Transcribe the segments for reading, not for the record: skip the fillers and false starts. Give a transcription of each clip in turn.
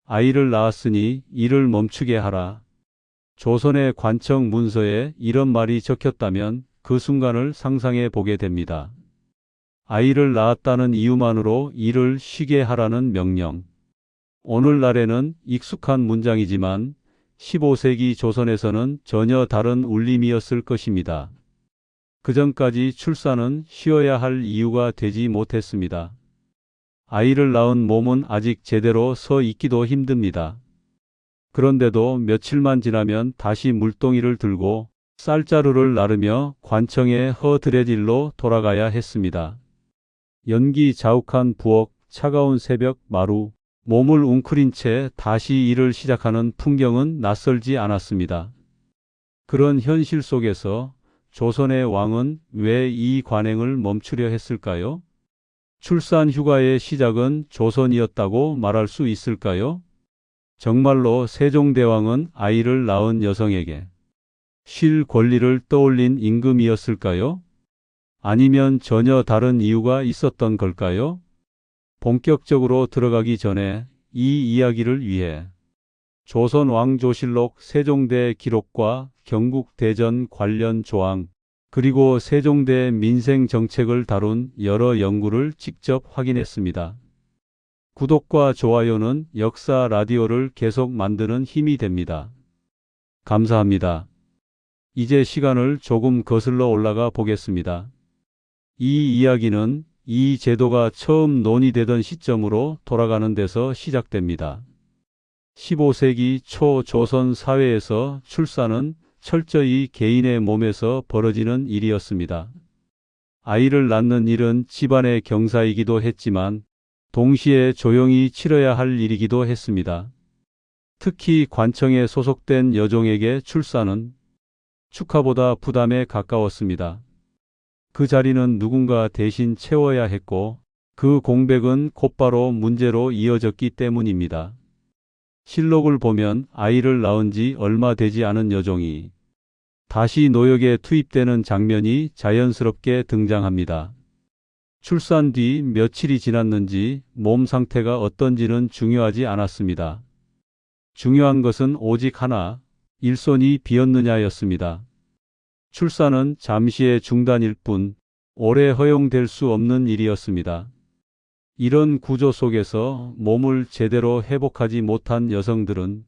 아이를 낳았으니 이를 멈추게 하라. 조선의 관청 문서에 이런 말이 적혔다면 그 순간을 상상해 보게 됩니다. 아이를 낳았다는 이유만으로 일을 쉬게 하라는 명령. 오늘날에는 익숙한 문장이지만 15세기 조선에서는 전혀 다른 울림이었을 것입니다. 그전까지 출산은 쉬어야 할 이유가 되지 못했습니다. 아이를 낳은 몸은 아직 제대로 서 있기도 힘듭니다. 그런데도 며칠만 지나면 다시 물동이를 들고 쌀자루를 나르며 관청의 허드렛일로 돌아가야 했습니다. 연기 자욱한 부엌, 차가운 새벽 마루, 몸을 웅크린 채 다시 일을 시작하는 풍경은 낯설지 않았습니다. 그런 현실 속에서 조선의 왕은 왜 이 관행을 멈추려 했을까요? 출산 휴가의 시작은 조선이었다고 말할 수 있을까요? 정말로 세종대왕은 아이를 낳은 여성에게 쉴 권리를 떠올린 임금이었을까요? 아니면 전혀 다른 이유가 있었던 걸까요? 본격적으로 들어가기 전에 이 이야기를 위해 조선 왕조실록 세종대 기록과 경국대전 관련 조항, 그리고 세종대 민생 정책을 다룬 여러 연구를 직접 확인했습니다. 구독과 좋아요는 역사 라디오를 계속 만드는 힘이 됩니다. 감사합니다. 이제 시간을 조금 거슬러 올라가 보겠습니다. 이 이야기는 이 제도가 처음 논의되던 시점으로 돌아가는 데서 시작됩니다. 15세기 초 조선 사회에서 출산은 철저히 개인의 몸에서 벌어지는 일이었습니다. 아이를 낳는 일은 집안의 경사이기도 했지만 동시에 조용히 치러야 할 일이기도 했습니다. 특히 관청에 소속된 여종에게 출산은 축하보다 부담에 가까웠습니다. 그 자리는 누군가 대신 채워야 했고 그 공백은 곧바로 문제로 이어졌기 때문입니다. 실록을 보면 아이를 낳은 지 얼마 되지 않은 여종이 다시 노역에 투입되는 장면이 자연스럽게 등장합니다. 출산 뒤 며칠이 지났는지 몸 상태가 어떤지는 중요하지 않았습니다. 중요한 것은 오직 하나, 일손이 비었느냐였습니다. 출산은 잠시의 중단일 뿐 오래 허용될 수 없는 일이었습니다. 이런 구조 속에서 몸을 제대로 회복하지 못한 여성들은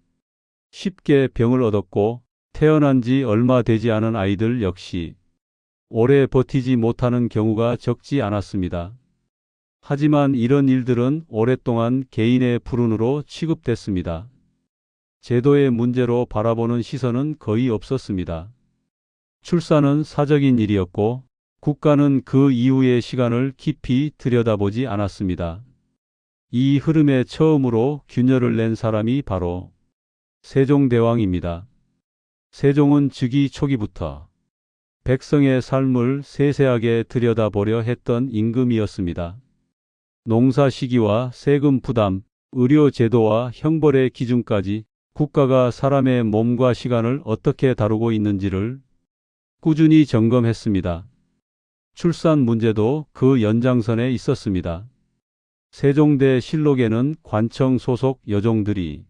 쉽게 병을 얻었고 태어난 지 얼마 되지 않은 아이들 역시 오래 버티지 못하는 경우가 적지 않았습니다. 하지만 이런 일들은 오랫동안 개인의 불운으로 취급됐습니다. 제도의 문제로 바라보는 시선은 거의 없었습니다. 출산은 사적인 일이었고 국가는 그 이후의 시간을 깊이 들여다보지 않았습니다. 이 흐름에 처음으로 균열을 낸 사람이 바로 세종대왕입니다. 세종은 즉위 초기부터 백성의 삶을 세세하게 들여다보려 했던 임금이었습니다. 농사 시기와 세금 부담, 의료 제도와 형벌의 기준까지 국가가 사람의 몸과 시간을 어떻게 다루고 있는지를 꾸준히 점검했습니다. 출산 문제도 그 연장선에 있었습니다. 세종대 실록에는 관청 소속 여종들이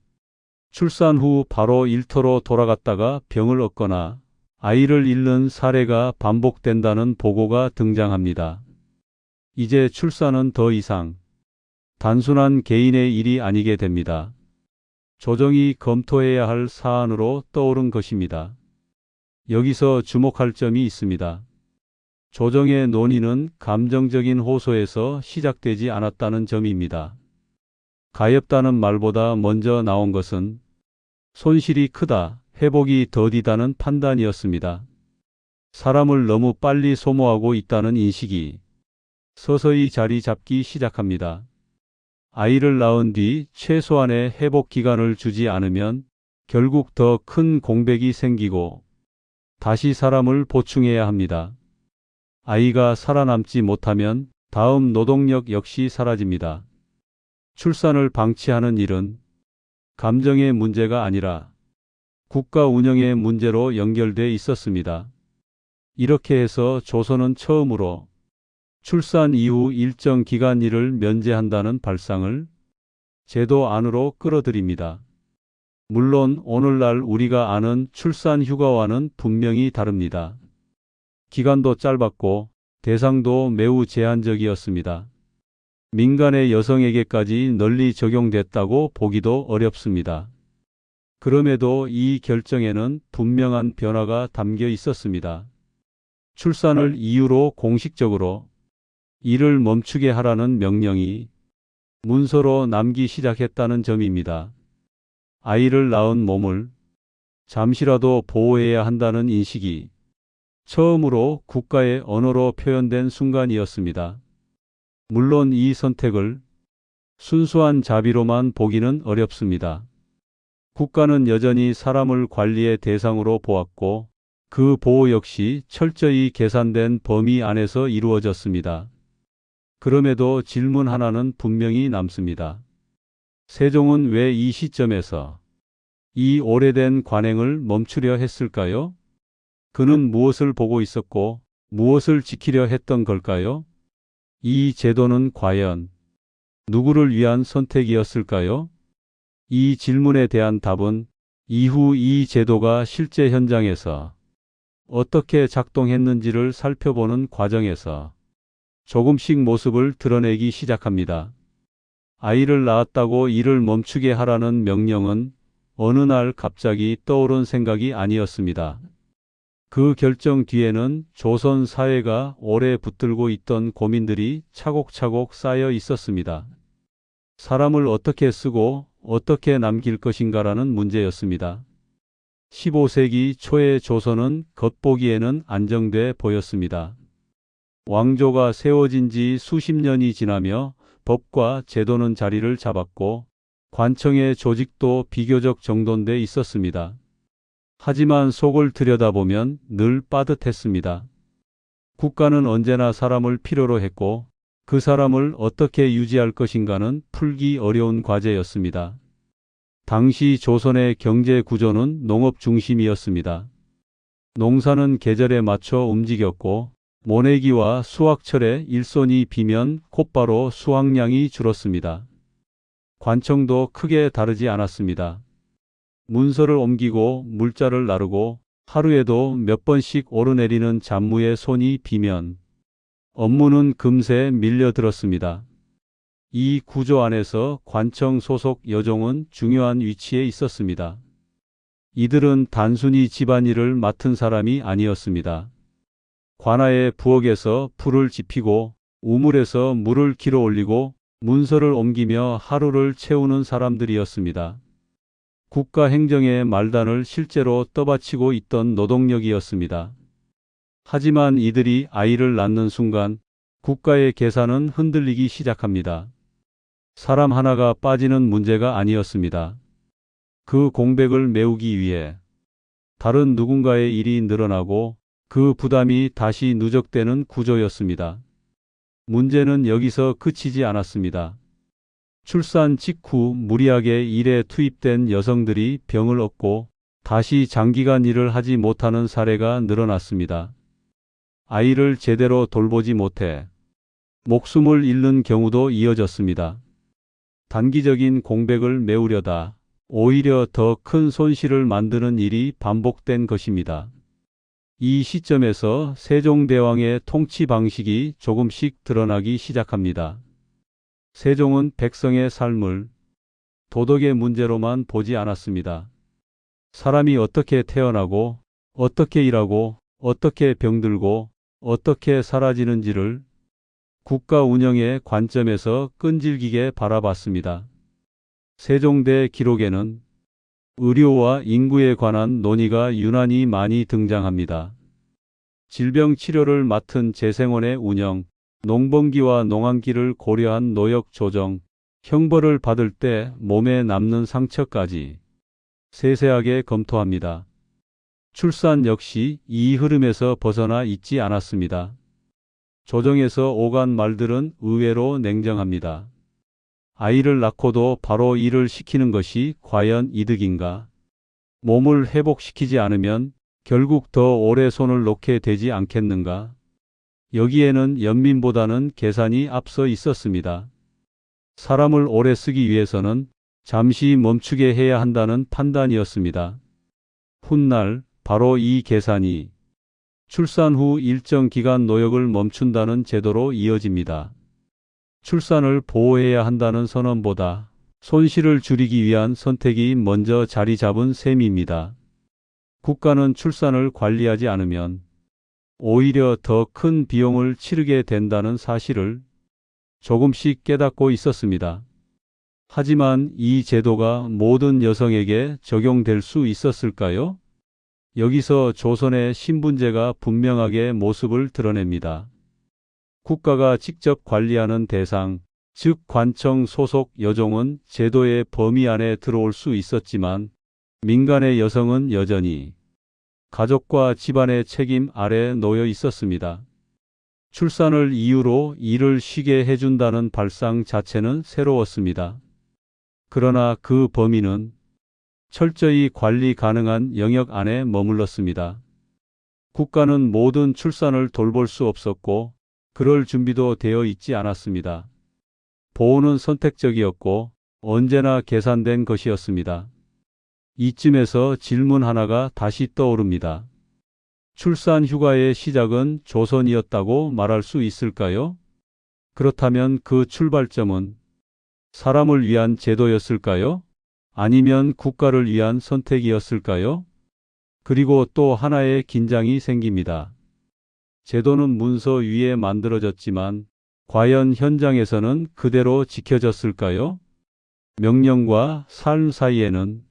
출산 후 바로 일터로 돌아갔다가 병을 얻거나 아이를 잃는 사례가 반복된다는 보고가 등장합니다. 이제 출산은 더 이상 단순한 개인의 일이 아니게 됩니다. 조정이 검토해야 할 사안으로 떠오른 것입니다. 여기서 주목할 점이 있습니다. 조정의 논의는 감정적인 호소에서 시작되지 않았다는 점입니다. 가엾다는 말보다 먼저 나온 것은 손실이 크다, 회복이 더디다는 판단이었습니다. 사람을 너무 빨리 소모하고 있다는 인식이 서서히 자리 잡기 시작합니다. 아이를 낳은 뒤 최소한의 회복 기간을 주지 않으면 결국 더 큰 공백이 생기고 다시 사람을 보충해야 합니다. 아이가 살아남지 못하면 다음 노동력 역시 사라집니다. 출산을 방치하는 일은 감정의 문제가 아니라 국가 운영의 문제로 연결돼 있었습니다. 이렇게 해서 조선은 처음으로 출산 이후 일정 기간 일을 면제한다는 발상을 제도 안으로 끌어들입니다. 물론 오늘날 우리가 아는 출산 휴가와는 분명히 다릅니다. 기간도 짧았고 대상도 매우 제한적이었습니다. 민간의 여성에게까지 널리 적용됐다고 보기도 어렵습니다. 그럼에도 이 결정에는 분명한 변화가 담겨 있었습니다. 출산을 이유로 공식적으로 일을 멈추게 하라는 명령이 문서로 남기 시작했다는 점입니다. 아이를 낳은 몸을 잠시라도 보호해야 한다는 인식이 처음으로 국가의 언어로 표현된 순간이었습니다. 물론 이 선택을 순수한 자비로만 보기는 어렵습니다. 국가는 여전히 사람을 관리의 대상으로 보았고 그 보호 역시 철저히 계산된 범위 안에서 이루어졌습니다. 그럼에도 질문 하나는 분명히 남습니다. 세종은 왜 이 시점에서 이 오래된 관행을 멈추려 했을까요? 그는 무엇을 보고 있었고 무엇을 지키려 했던 걸까요? 이 제도는 과연 누구를 위한 선택이었을까요? 이 질문에 대한 답은 이후 이 제도가 실제 현장에서 어떻게 작동했는지를 살펴보는 과정에서 조금씩 모습을 드러내기 시작합니다. 아이를 낳았다고 일을 멈추게 하라는 명령은 어느 날 갑자기 떠오른 생각이 아니었습니다. 그 결정 뒤에는 조선 사회가 오래 붙들고 있던 고민들이 차곡차곡 쌓여 있었습니다. 사람을 어떻게 쓰고 어떻게 남길 것인가라는 문제였습니다. 15세기 초의 조선은 겉보기에는 안정돼 보였습니다. 왕조가 세워진 지 수십 년이 지나며 법과 제도는 자리를 잡았고 관청의 조직도 비교적 정돈돼 있었습니다. 하지만 속을 들여다보면 늘 빠듯했습니다. 국가는 언제나 사람을 필요로 했고 그 사람을 어떻게 유지할 것인가는 풀기 어려운 과제였습니다. 당시 조선의 경제 구조는 농업 중심이었습니다. 농사는 계절에 맞춰 움직였고 모내기와 수확철에 일손이 비면 곧바로 수확량이 줄었습니다. 관청도 크게 다르지 않았습니다. 문서를 옮기고 물자를 나르고 하루에도 몇 번씩 오르내리는 잡무에 손이 비면 업무는 금세 밀려들었습니다. 이 구조 안에서 관청 소속 여종은 중요한 위치에 있었습니다. 이들은 단순히 집안일을 맡은 사람이 아니었습니다. 관아의 부엌에서 불을 지피고 우물에서 물을 길어 올리고 문서를 옮기며 하루를 채우는 사람들이었습니다. 국가 행정의 말단을 실제로 떠받치고 있던 노동력이었습니다. 하지만 이들이 아이를 낳는 순간 국가의 계산은 흔들리기 시작합니다. 사람 하나가 빠지는 문제가 아니었습니다. 그 공백을 메우기 위해 다른 누군가의 일이 늘어나고 그 부담이 다시 누적되는 구조였습니다. 문제는 여기서 그치지 않았습니다. 출산 직후 무리하게 일에 투입된 여성들이 병을 얻고 다시 장기간 일을 하지 못하는 사례가 늘어났습니다. 아이를 제대로 돌보지 못해 목숨을 잃는 경우도 이어졌습니다. 단기적인 공백을 메우려다 오히려 더 큰 손실을 만드는 일이 반복된 것입니다. 이 시점에서 세종대왕의 통치 방식이 조금씩 드러나기 시작합니다. 세종은 백성의 삶을 도덕의 문제로만 보지 않았습니다. 사람이 어떻게 태어나고 어떻게 일하고 어떻게 병들고 어떻게 사라지는지를 국가 운영의 관점에서 끈질기게 바라봤습니다. 세종대 기록에는 의료와 인구에 관한 논의가 유난히 많이 등장합니다. 질병 치료를 맡은 재생원의 운영, 농번기와 농한기를 고려한 노역 조정, 형벌을 받을 때 몸에 남는 상처까지 세세하게 검토합니다. 출산 역시 이 흐름에서 벗어나 있지 않았습니다. 조정에서 오간 말들은 의외로 냉정합니다. 아이를 낳고도 바로 일을 시키는 것이 과연 이득인가? 몸을 회복시키지 않으면 결국 더 오래 손을 놓게 되지 않겠는가? 여기에는 연민보다는 계산이 앞서 있었습니다. 사람을 오래 쓰기 위해서는 잠시 멈추게 해야 한다는 판단이었습니다. 훗날 바로 이 계산이 출산 후 일정 기간 노역을 멈춘다는 제도로 이어집니다. 출산을 보호해야 한다는 선언보다 손실을 줄이기 위한 선택이 먼저 자리 잡은 셈입니다. 국가는 출산을 관리하지 않으면 오히려 더 큰 비용을 치르게 된다는 사실을 조금씩 깨닫고 있었습니다. 하지만 이 제도가 모든 여성에게 적용될 수 있었을까요? 여기서 조선의 신분제가 분명하게 모습을 드러냅니다. 국가가 직접 관리하는 대상, 즉 관청 소속 여종은 제도의 범위 안에 들어올 수 있었지만 민간의 여성은 여전히 가족과 집안의 책임 아래 놓여 있었습니다. 출산을 이유로 일을 쉬게 해준다는 발상 자체는 새로웠습니다. 그러나 그 범위는 철저히 관리 가능한 영역 안에 머물렀습니다. 국가는 모든 출산을 돌볼 수 없었고 그럴 준비도 되어 있지 않았습니다. 보호는 선택적이었고 언제나 계산된 것이었습니다. 이쯤에서 질문 하나가 다시 떠오릅니다. 출산 휴가의 시작은 조선이었다고 말할 수 있을까요? 그렇다면 그 출발점은 사람을 위한 제도였을까요? 아니면 국가를 위한 선택이었을까요? 그리고 또 하나의 긴장이 생깁니다. 제도는 문서 위에 만들어졌지만 과연 현장에서는 그대로 지켜졌을까요? 명령과 삶 사이에는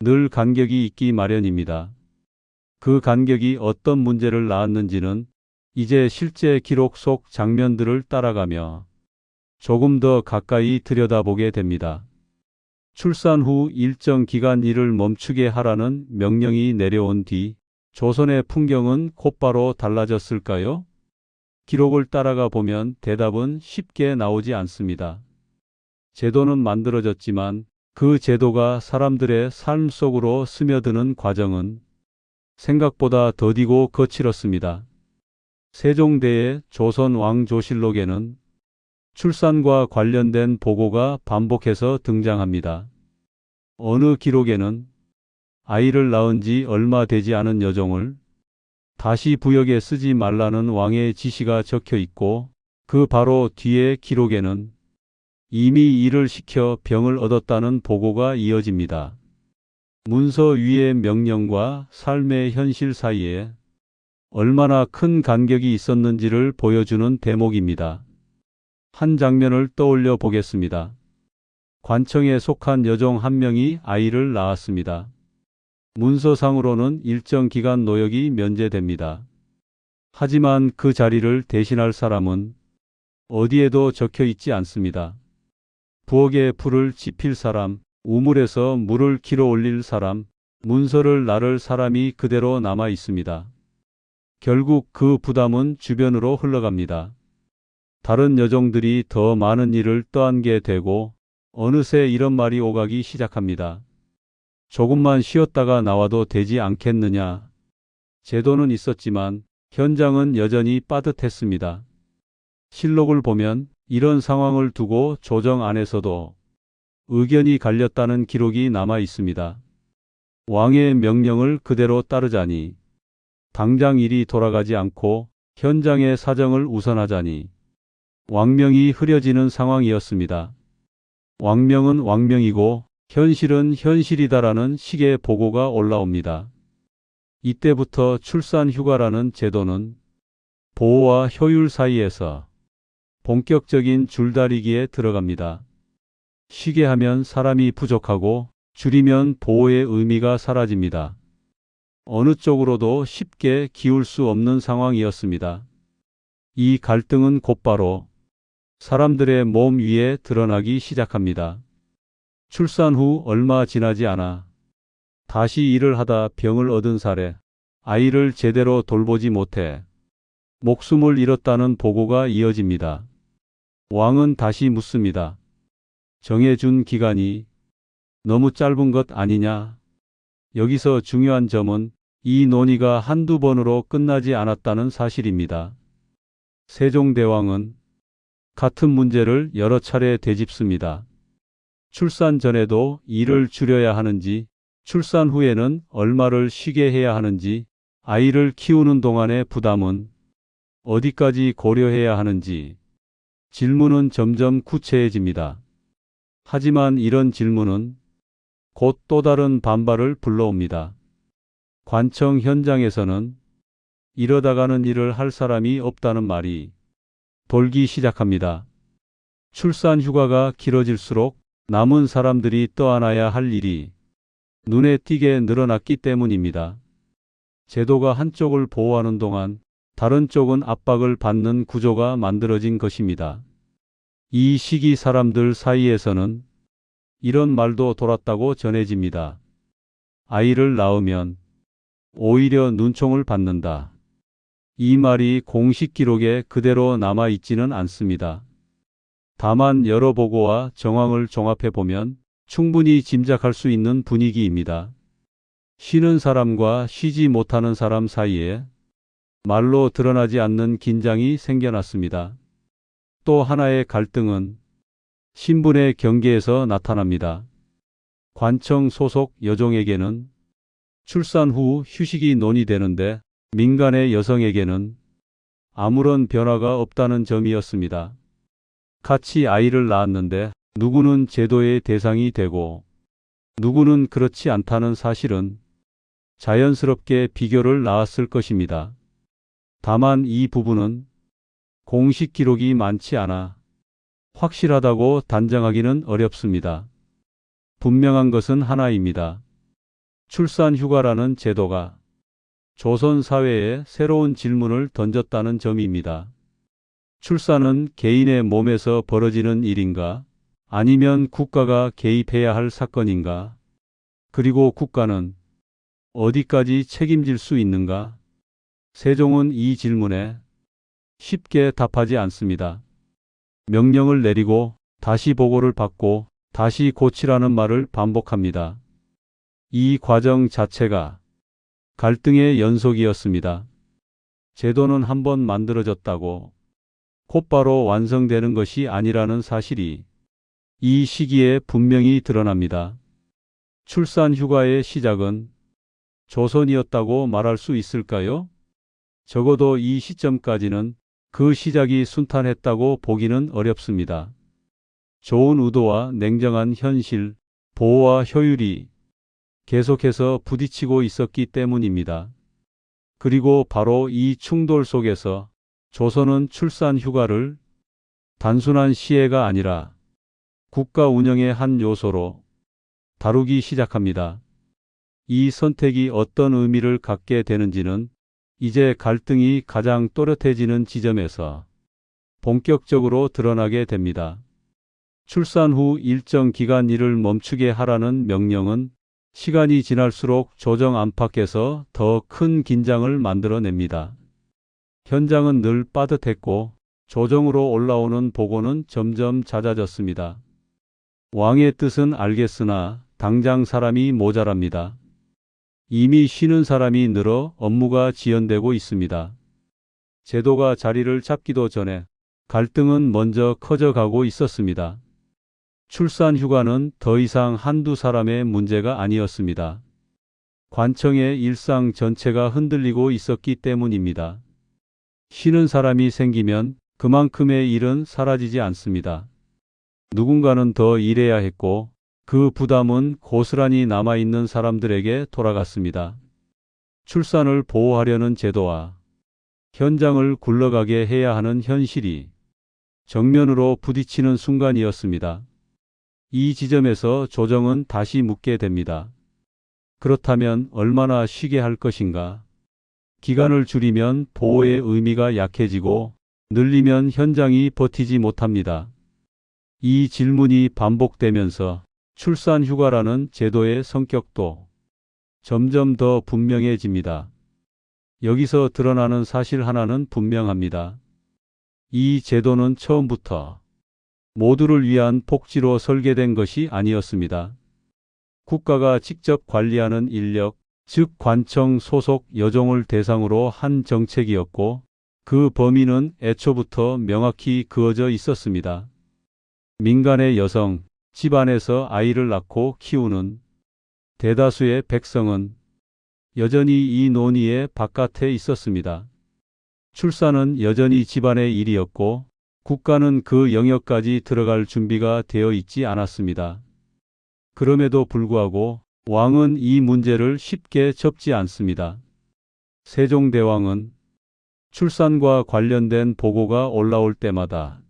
늘 간격이 있기 마련입니다. 그 간격이 어떤 문제를 낳았는지는 이제 실제 기록 속 장면들을 따라가며 조금 더 가까이 들여다보게 됩니다. 출산 후 일정 기간 일을 멈추게 하라는 명령이 내려온 뒤 조선의 풍경은 곧바로 달라졌을까요? 기록을 따라가 보면 대답은 쉽게 나오지 않습니다. 제도는 만들어졌지만 그 제도가 사람들의 삶 속으로 스며드는 과정은 생각보다 더디고 거칠었습니다. 세종대의 조선왕조실록에는 출산과 관련된 보고가 반복해서 등장합니다. 어느 기록에는 아이를 낳은 지 얼마 되지 않은 여종을 다시 부역에 쓰지 말라는 왕의 지시가 적혀 있고 그 바로 뒤의 기록에는 이미 일을 시켜 병을 얻었다는 보고가 이어집니다. 문서 위의 명령과 삶의 현실 사이에 얼마나 큰 간격이 있었는지를 보여주는 대목입니다. 한 장면을 떠올려 보겠습니다. 관청에 속한 여종 한 명이 아이를 낳았습니다. 문서상으로는 일정 기간 노역이 면제됩니다. 하지만 그 자리를 대신할 사람은 어디에도 적혀 있지 않습니다. 부엌에 불을 지필 사람, 우물에서 물을 길어 올릴 사람, 문서를 나를 사람이 그대로 남아 있습니다. 결국 그 부담은 주변으로 흘러갑니다. 다른 여종들이 더 많은 일을 떠안게 되고 어느새 이런 말이 오가기 시작합니다. 조금만 쉬었다가 나와도 되지 않겠느냐. 제도는 있었지만 현장은 여전히 빠듯했습니다. 실록을 보면 이런 상황을 두고 조정 안에서도 의견이 갈렸다는 기록이 남아 있습니다. 왕의 명령을 그대로 따르자니, 당장 일이 돌아가지 않고 현장의 사정을 우선하자니 왕명이 흐려지는 상황이었습니다. 왕명은 왕명이고 현실은 현실이다라는 식의 보고가 올라옵니다. 이때부터 출산 휴가라는 제도는 보호와 효율 사이에서 본격적인 줄다리기에 들어갑니다. 쉬게 하면 사람이 부족하고 줄이면 보호의 의미가 사라집니다. 어느 쪽으로도 쉽게 기울 수 없는 상황이었습니다. 이 갈등은 곧바로 사람들의 몸 위에 드러나기 시작합니다. 출산 후 얼마 지나지 않아 다시 일을 하다 병을 얻은 사례, 아이를 제대로 돌보지 못해 목숨을 잃었다는 보고가 이어집니다. 왕은 다시 묻습니다. 정해준 기간이 너무 짧은 것 아니냐? 여기서 중요한 점은 이 논의가 한두 번으로 끝나지 않았다는 사실입니다. 세종대왕은 같은 문제를 여러 차례 되짚습니다. 출산 전에도 일을 줄여야 하는지, 출산 후에는 얼마를 쉬게 해야 하는지, 아이를 키우는 동안의 부담은 어디까지 고려해야 하는지, 질문은 점점 구체해집니다. 하지만 이런 질문은 곧 또 다른 반발을 불러옵니다. 관청 현장에서는 이러다가는 일을 할 사람이 없다는 말이 돌기 시작합니다. 출산 휴가가 길어질수록 남은 사람들이 떠안아야 할 일이 눈에 띄게 늘어났기 때문입니다. 제도가 한쪽을 보호하는 동안 다른 쪽은 압박을 받는 구조가 만들어진 것입니다. 이 시기 사람들 사이에서는 이런 말도 돌았다고 전해집니다. 아이를 낳으면 오히려 눈총을 받는다. 이 말이 공식 기록에 그대로 남아있지는 않습니다. 다만 여러 보고와 정황을 종합해 보면 충분히 짐작할 수 있는 분위기입니다. 쉬는 사람과 쉬지 못하는 사람 사이에 말로 드러나지 않는 긴장이 생겨났습니다. 또 하나의 갈등은 신분의 경계에서 나타납니다. 관청 소속 여종에게는 출산 후 휴식이 논의되는데 민간의 여성에게는 아무런 변화가 없다는 점이었습니다. 같이 아이를 낳았는데 누구는 제도의 대상이 되고 누구는 그렇지 않다는 사실은 자연스럽게 비교를 낳았을 것입니다. 다만 이 부분은 공식 기록이 많지 않아 확실하다고 단정하기는 어렵습니다. 분명한 것은 하나입니다. 출산 휴가라는 제도가 조선 사회에 새로운 질문을 던졌다는 점입니다. 출산은 개인의 몸에서 벌어지는 일인가? 아니면 국가가 개입해야 할 사건인가? 그리고 국가는 어디까지 책임질 수 있는가? 세종은 이 질문에 쉽게 답하지 않습니다. 명령을 내리고 다시 보고를 받고 다시 고치라는 말을 반복합니다. 이 과정 자체가 갈등의 연속이었습니다. 제도는 한번 만들어졌다고 곧바로 완성되는 것이 아니라는 사실이 이 시기에 분명히 드러납니다. 출산 휴가의 시작은 조선이었다고 말할 수 있을까요? 적어도 이 시점까지는 그 시작이 순탄했다고 보기는 어렵습니다. 좋은 의도와 냉정한 현실, 보호와 효율이 계속해서 부딪히고 있었기 때문입니다. 그리고 바로 이 충돌 속에서 조선은 출산 휴가를 단순한 시혜가 아니라 국가 운영의 한 요소로 다루기 시작합니다. 이 선택이 어떤 의미를 갖게 되는지는 이제 갈등이 가장 또렷해지는 지점에서 본격적으로 드러나게 됩니다. 출산 후 일정 기간 일을 멈추게 하라는 명령은 시간이 지날수록 조정 안팎에서 더 큰 긴장을 만들어냅니다. 현장은 늘 빠듯했고 조정으로 올라오는 보고는 점점 잦아졌습니다. 왕의 뜻은 알겠으나 당장 사람이 모자랍니다. 이미 쉬는 사람이 늘어 업무가 지연되고 있습니다. 제도가 자리를 잡기도 전에 갈등은 먼저 커져가고 있었습니다. 출산 휴가는 더 이상 한두 사람의 문제가 아니었습니다. 관청의 일상 전체가 흔들리고 있었기 때문입니다. 쉬는 사람이 생기면 그만큼의 일은 사라지지 않습니다. 누군가는 더 일해야 했고 그 부담은 고스란히 남아있는 사람들에게 돌아갔습니다. 출산을 보호하려는 제도와 현장을 굴러가게 해야 하는 현실이 정면으로 부딪히는 순간이었습니다. 이 지점에서 조정은 다시 묻게 됩니다. 그렇다면 얼마나 쉬게 할 것인가? 기간을 줄이면 보호의 의미가 약해지고 늘리면 현장이 버티지 못합니다. 이 질문이 반복되면서 출산 휴가라는 제도의 성격도 점점 더 분명해집니다. 여기서 드러나는 사실 하나는 분명합니다. 이 제도는 처음부터 모두를 위한 복지로 설계된 것이 아니었습니다. 국가가 직접 관리하는 인력, 즉 관청 소속 여종을 대상으로 한 정책이었고 그 범위는 애초부터 명확히 그어져 있었습니다. 민간의 여성, 집안에서 아이를 낳고 키우는 대다수의 백성은 여전히 이 논의의 바깥에 있었습니다. 출산은 여전히 집안의 일이었고 국가는 그 영역까지 들어갈 준비가 되어 있지 않았습니다. 그럼에도 불구하고 왕은 이 문제를 쉽게 접지 않습니다. 세종대왕은 출산과 관련된 보고가 올라올 때마다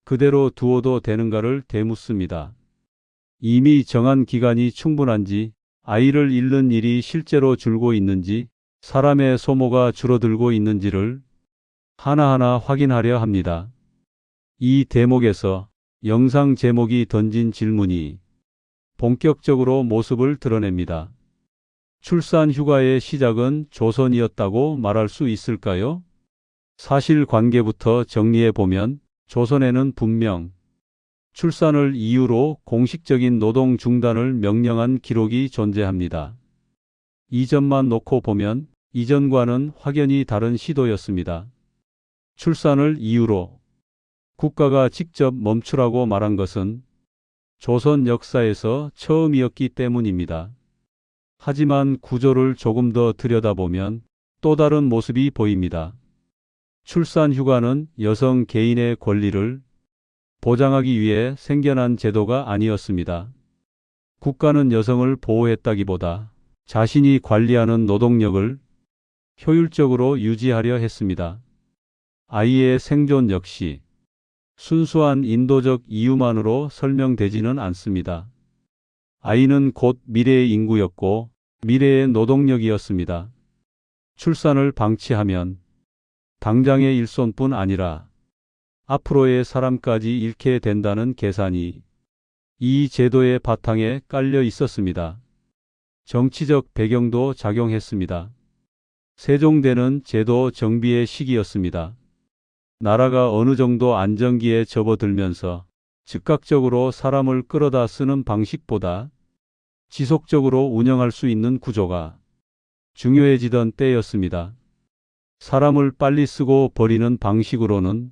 그대로 두어도 되는가를 되묻습니다. 이미 정한 기간이 충분한지, 아이를 잃는 일이 실제로 줄고 있는지, 사람의 소모가 줄어들고 있는지를 하나하나 확인하려 합니다. 이 대목에서 영상 제목이 던진 질문이 본격적으로 모습을 드러냅니다. 출산 휴가의 시작은 조선이었다고 말할 수 있을까요? 사실관계부터 정리해 보면 조선에는 분명 출산을 이유로 공식적인 노동 중단을 명령한 기록이 존재합니다. 이전만 놓고 보면 이전과는 확연히 다른 시도였습니다. 출산을 이유로 국가가 직접 멈추라고 말한 것은 조선 역사에서 처음이었기 때문입니다. 하지만 구조를 조금 더 들여다보면 또 다른 모습이 보입니다. 출산 휴가는 여성 개인의 권리를 보장하기 위해 생겨난 제도가 아니었습니다. 국가는 여성을 보호했다기보다 자신이 관리하는 노동력을 효율적으로 유지하려 했습니다. 아이의 생존 역시 순수한 인도적 이유만으로 설명되지는 않습니다. 아이는 곧 미래의 인구였고 미래의 노동력이었습니다. 출산을 방치하면 당장의 일손뿐 아니라 앞으로의 사람까지 잃게 된다는 계산이 이 제도의 바탕에 깔려 있었습니다. 정치적 배경도 작용했습니다. 세종대는 제도 정비의 시기였습니다. 나라가 어느 정도 안정기에 접어들면서 즉각적으로 사람을 끌어다 쓰는 방식보다 지속적으로 운영할 수 있는 구조가 중요해지던 때였습니다. 사람을 빨리 쓰고 버리는 방식으로는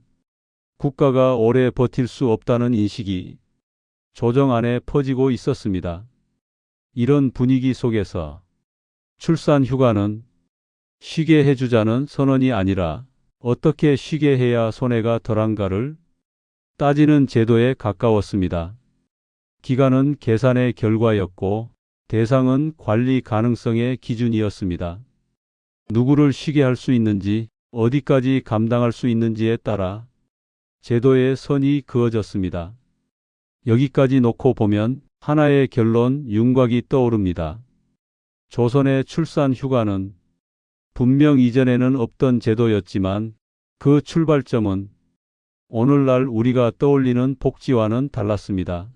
국가가 오래 버틸 수 없다는 인식이 조정 안에 퍼지고 있었습니다. 이런 분위기 속에서 출산 휴가는 쉬게 해주자는 선언이 아니라 어떻게 쉬게 해야 손해가 덜한가를 따지는 제도에 가까웠습니다. 기간은 계산의 결과였고 대상은 관리 가능성의 기준이었습니다. 누구를 쉬게 할 수 있는지, 어디까지 감당할 수 있는지에 따라 제도의 선이 그어졌습니다. 여기까지 놓고 보면 하나의 결론 윤곽이 떠오릅니다. 조선의 출산 휴가는 분명 이전에는 없던 제도였지만 그 출발점은 오늘날 우리가 떠올리는 복지와는 달랐습니다.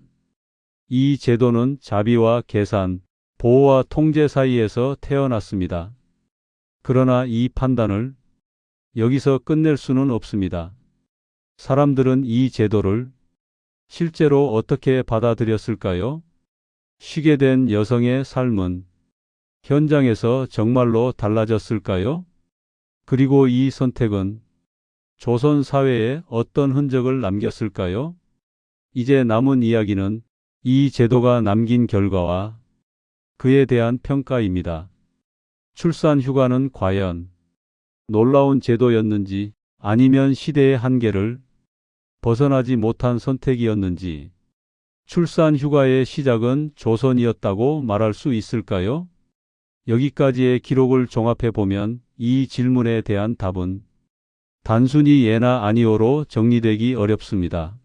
이 제도는 자비와 계산, 보호와 통제 사이에서 태어났습니다. 그러나 이 판단을 여기서 끝낼 수는 없습니다. 사람들은 이 제도를 실제로 어떻게 받아들였을까요? 쉬게 된 여성의 삶은 현장에서 정말로 달라졌을까요? 그리고 이 선택은 조선 사회에 어떤 흔적을 남겼을까요? 이제 남은 이야기는 이 제도가 남긴 결과와 그에 대한 평가입니다. 출산 휴가는 과연 놀라운 제도였는지 아니면 시대의 한계를 벗어나지 못한 선택이었는지, 출산 휴가의 시작은 조선이었다고 말할 수 있을까요? 여기까지의 기록을 종합해 보면 이 질문에 대한 답은 단순히 예나 아니오로 정리되기 어렵습니다.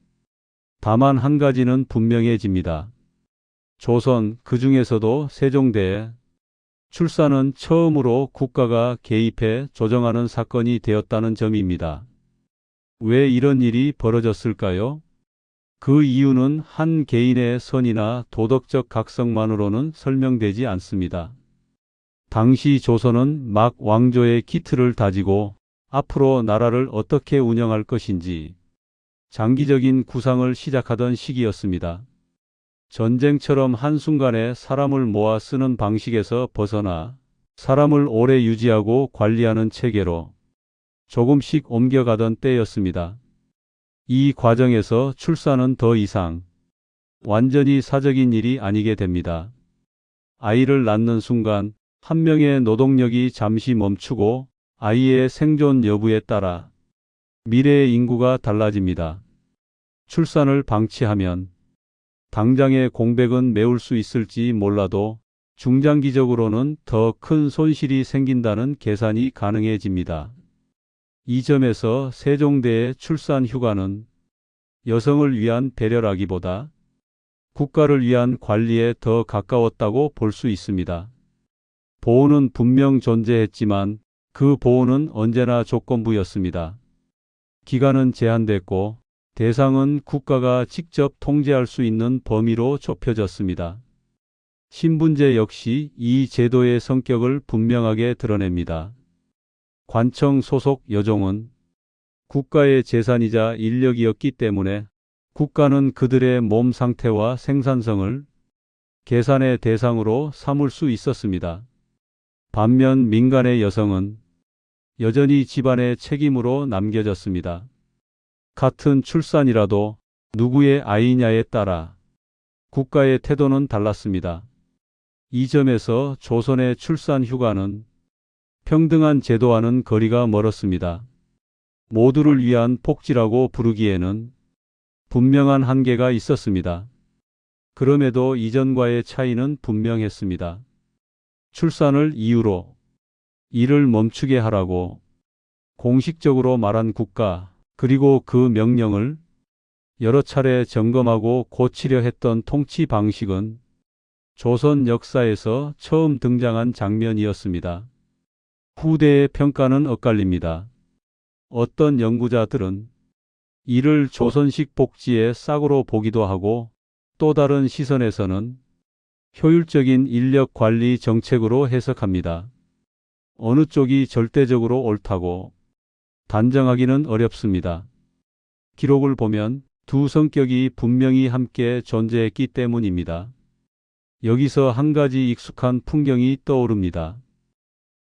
다만 한 가지는 분명해집니다. 조선, 그 중에서도 세종대에 출산은 처음으로 국가가 개입해 조정하는 사건이 되었다는 점입니다. 왜 이런 일이 벌어졌을까요? 그 이유는 한 개인의 선이나 도덕적 각성만으로는 설명되지 않습니다. 당시 조선은 막 왕조의 기틀을 다지고 앞으로 나라를 어떻게 운영할 것인지 장기적인 구상을 시작하던 시기였습니다. 전쟁처럼 한순간에 사람을 모아 쓰는 방식에서 벗어나 사람을 오래 유지하고 관리하는 체계로 조금씩 옮겨가던 때였습니다. 이 과정에서 출산은 더 이상 완전히 사적인 일이 아니게 됩니다. 아이를 낳는 순간 한 명의 노동력이 잠시 멈추고 아이의 생존 여부에 따라 미래의 인구가 달라집니다. 출산을 방치하면 당장의 공백은 메울 수 있을지 몰라도 중장기적으로는 더 큰 손실이 생긴다는 계산이 가능해집니다. 이 점에서 세종대의 출산 휴가는 여성을 위한 배려라기보다 국가를 위한 관리에 더 가까웠다고 볼 수 있습니다. 보호는 분명 존재했지만 그 보호는 언제나 조건부였습니다. 기간은 제한됐고 대상은 국가가 직접 통제할 수 있는 범위로 좁혀졌습니다. 신분제 역시 이 제도의 성격을 분명하게 드러냅니다. 관청 소속 여종은 국가의 재산이자 인력이었기 때문에 국가는 그들의 몸 상태와 생산성을 계산의 대상으로 삼을 수 있었습니다. 반면 민간의 여성은 여전히 집안의 책임으로 남겨졌습니다. 같은 출산이라도 누구의 아이냐에 따라 국가의 태도는 달랐습니다. 이 점에서 조선의 출산 휴가는 평등한 제도와는 거리가 멀었습니다. 모두를 위한 복지라고 부르기에는 분명한 한계가 있었습니다. 그럼에도 이전과의 차이는 분명했습니다. 출산을 이유로 일을 멈추게 하라고 공식적으로 말한 국가, 그리고 그 명령을 여러 차례 점검하고 고치려 했던 통치 방식은 조선 역사에서 처음 등장한 장면이었습니다. 후대의 평가는 엇갈립니다. 어떤 연구자들은 이를 조선식 복지의 싹으로 보기도 하고 또 다른 시선에서는 효율적인 인력 관리 정책으로 해석합니다. 어느 쪽이 절대적으로 옳다고 단정하기는 어렵습니다. 기록을 보면 두 성격이 분명히 함께 존재했기 때문입니다. 여기서 한 가지 익숙한 풍경이 떠오릅니다.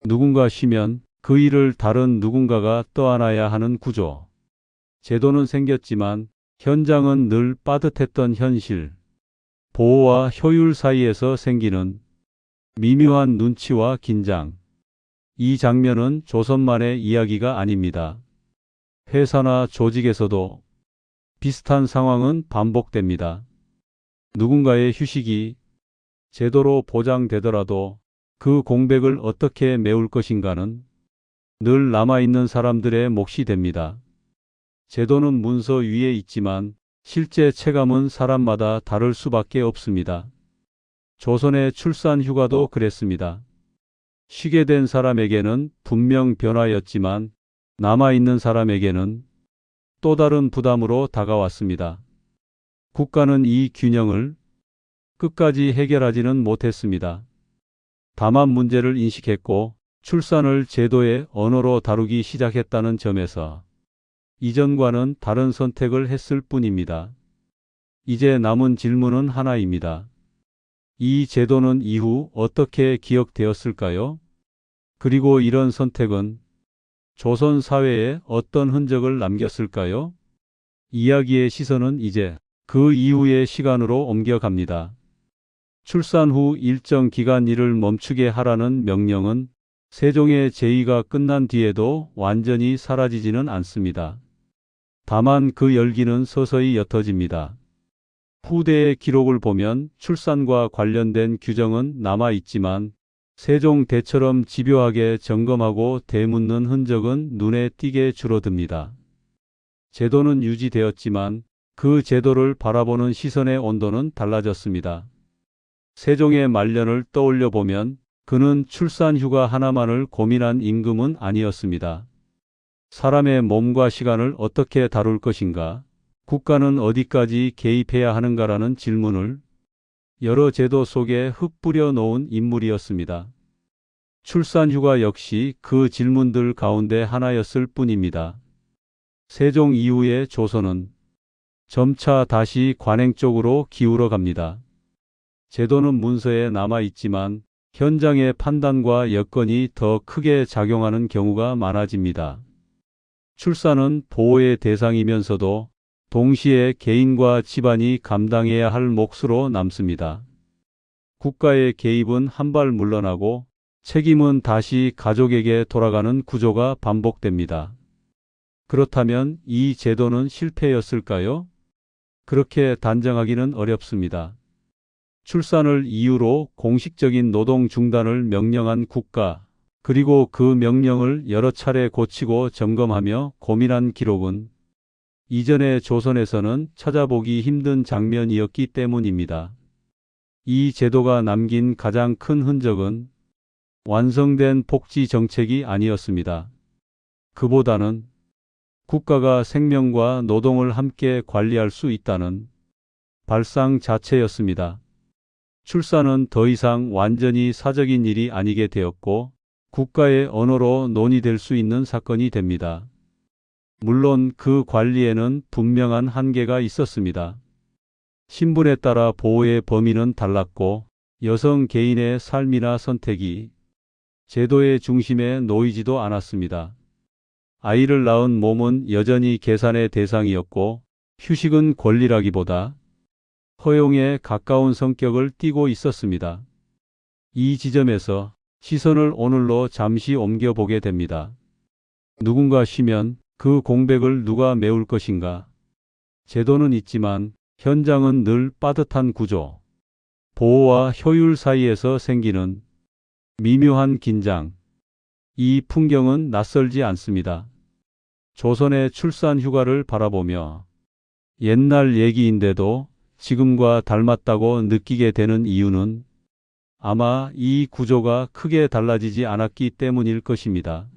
누군가 쉬면 그 일을 다른 누군가가 떠안아야 하는 구조. 제도는 생겼지만 현장은 늘 빠듯했던 현실. 보호와 효율 사이에서 생기는 미묘한 눈치와 긴장. 이 장면은 조선만의 이야기가 아닙니다. 회사나 조직에서도 비슷한 상황은 반복됩니다. 누군가의 휴식이 제도로 보장되더라도 그 공백을 어떻게 메울 것인가는 늘 남아있는 사람들의 몫이 됩니다. 제도는 문서 위에 있지만 실제 체감은 사람마다 다를 수밖에 없습니다. 조선의 출산 휴가도 그랬습니다. 쉬게 된 사람에게는 분명 변화였지만 남아있는 사람에게는 또 다른 부담으로 다가왔습니다. 국가는 이 균형을 끝까지 해결하지는 못했습니다. 다만 문제를 인식했고 출산을 제도의 언어로 다루기 시작했다는 점에서 이전과는 다른 선택을 했을 뿐입니다. 이제 남은 질문은 하나입니다. 이 제도는 이후 어떻게 기억되었을까요? 그리고 이런 선택은 조선 사회에 어떤 흔적을 남겼을까요? 이야기의 시선은 이제 그 이후의 시간으로 옮겨갑니다. 출산 후 일정 기간 일을 멈추게 하라는 명령은 세종의 제위가 끝난 뒤에도 완전히 사라지지는 않습니다. 다만 그 열기는 서서히 옅어집니다. 후대의 기록을 보면 출산과 관련된 규정은 남아있지만 세종 때처럼 집요하게 점검하고 되묻는 흔적은 눈에 띄게 줄어듭니다. 제도는 유지되었지만 그 제도를 바라보는 시선의 온도는 달라졌습니다. 세종의 말년을 떠올려 보면 그는 출산 휴가 하나만을 고민한 임금은 아니었습니다. 사람의 몸과 시간을 어떻게 다룰 것인가, 국가는 어디까지 개입해야 하는가라는 질문을 여러 제도 속에 흩뿌려 놓은 인물이었습니다. 출산 휴가 역시 그 질문들 가운데 하나였을 뿐입니다. 세종 이후의 조선은 점차 다시 관행 쪽으로 기울어 갑니다. 제도는 문서에 남아있지만 현장의 판단과 여건이 더 크게 작용하는 경우가 많아집니다. 출산은 보호의 대상이면서도 동시에 개인과 집안이 감당해야 할 몫으로 남습니다. 국가의 개입은 한 발 물러나고 책임은 다시 가족에게 돌아가는 구조가 반복됩니다. 그렇다면 이 제도는 실패였을까요? 그렇게 단정하기는 어렵습니다. 출산을 이유로 공식적인 노동 중단을 명령한 국가, 그리고 그 명령을 여러 차례 고치고 점검하며 고민한 기록은 이전의 조선에서는 찾아보기 힘든 장면이었기 때문입니다. 이 제도가 남긴 가장 큰 흔적은 완성된 복지 정책이 아니었습니다. 그보다는 국가가 생명과 노동을 함께 관리할 수 있다는 발상 자체였습니다. 출산은 더 이상 완전히 사적인 일이 아니게 되었고 국가의 언어로 논의될 수 있는 사건이 됩니다. 물론 그 관리에는 분명한 한계가 있었습니다. 신분에 따라 보호의 범위는 달랐고 여성 개인의 삶이나 선택이 제도의 중심에 놓이지도 않았습니다. 아이를 낳은 몸은 여전히 계산의 대상이었고 휴식은 권리라기보다 허용에 가까운 성격을 띠고 있었습니다. 이 지점에서 시선을 오늘로 잠시 옮겨보게 됩니다. 누군가 쉬면 그 공백을 누가 메울 것인가? 제도는 있지만 현장은 늘 빠듯한 구조. 보호와 효율 사이에서 생기는 미묘한 긴장. 이 풍경은 낯설지 않습니다. 조선의 출산 휴가를 바라보며 옛날 얘기인데도 지금과 닮았다고 느끼게 되는 이유는 아마 이 구조가 크게 달라지지 않았기 때문일 것입니다.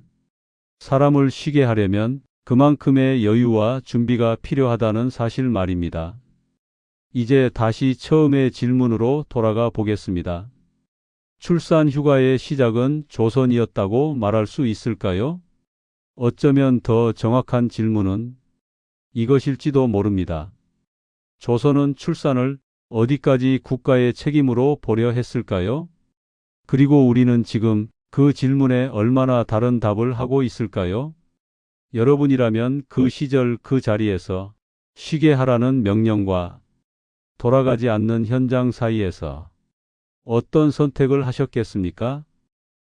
사람을 쉬게 하려면 그만큼의 여유와 준비가 필요하다는 사실 말입니다. 이제 다시 처음의 질문으로 돌아가 보겠습니다. 출산 휴가의 시작은 조선이었다고 말할 수 있을까요? 어쩌면 더 정확한 질문은 이것일지도 모릅니다. 조선은 출산을 어디까지 국가의 책임으로 보려 했을까요? 그리고 우리는 지금 그 질문에 얼마나 다른 답을 하고 있을까요? 여러분이라면 그 시절 그 자리에서 쉬게 하라는 명령과 돌아가지 않는 현장 사이에서 어떤 선택을 하셨겠습니까?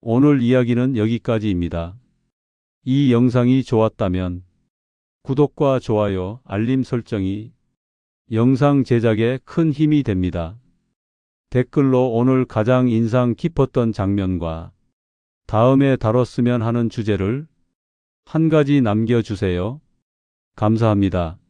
오늘 이야기는 여기까지입니다. 이 영상이 좋았다면 구독과 좋아요, 알림 설정이 영상 제작에 큰 힘이 됩니다. 댓글로 오늘 가장 인상 깊었던 장면과 다음에 다뤘으면 하는 주제를 한 가지 남겨주세요. 감사합니다.